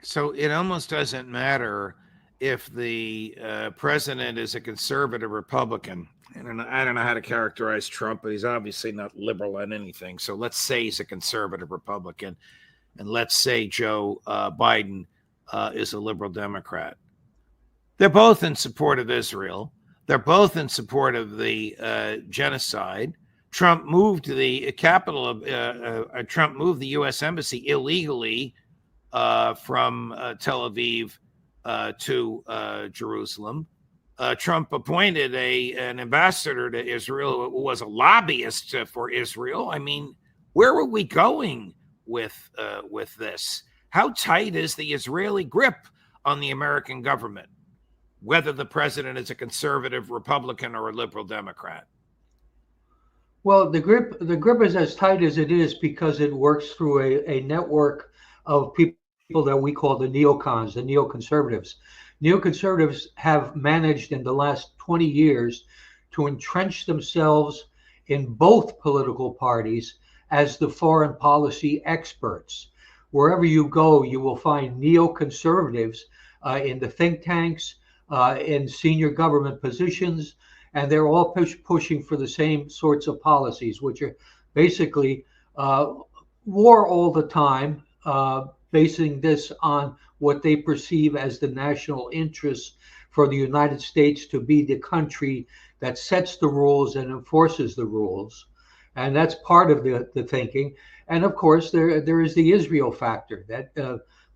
So it almost doesn't matter if the president is a conservative Republican. I don't know how to characterize Trump, but he's obviously not liberal on anything. So let's say he's a conservative Republican, and let's say Joe Biden is a liberal Democrat. They're both in support of Israel. They're both in support of the genocide. Trump moved the capital of Trump moved the U.S. embassy illegally from Tel Aviv to Jerusalem. Trump appointed an ambassador to Israel who was a lobbyist for Israel. I mean, where are we going with this? How tight is the Israeli grip on the American government, whether the president is a conservative Republican or a liberal Democrat? Well, the grip is as tight as it is because it works through a network of people that we call the neocons, the neoconservatives. Neoconservatives have managed in the last 20 years to entrench themselves in both political parties as the foreign policy experts. Wherever you go, you will find neoconservatives in the think tanks, in senior government positions, and they're all pushing for the same sorts of policies, which are basically uh, war all the time, basing this on what they perceive as the national interests for the United States to be the country that sets the rules and enforces the rules. And that's part of the thinking. And of course, there is the Israel factor that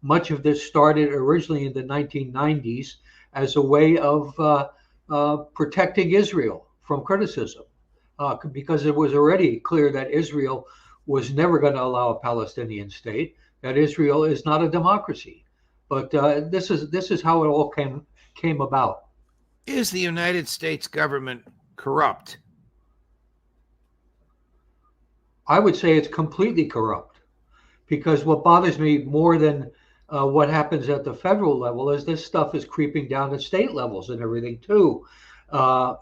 much of this started originally in the 1990s as a way of protecting Israel from criticism, because it was already clear that Israel was never going to allow a Palestinian state, that Israel is not a democracy. But this is how it all came about. Is the United States government corrupt? I would say it's completely corrupt, because what bothers me more than what happens at the federal level is this stuff is creeping down to state levels and everything too.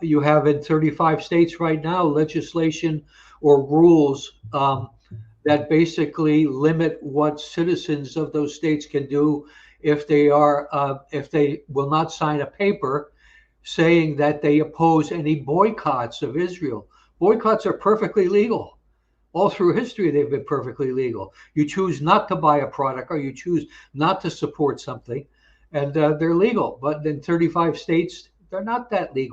You have in 35 states right now legislation or rules that basically limit what citizens of those states can do if they will not sign a paper saying that they oppose any boycotts of Israel. Boycotts are perfectly legal. All through history, they've been perfectly legal. You choose not to buy a product or you choose not to support something, and they're legal. But in 35 states, they're not that legal.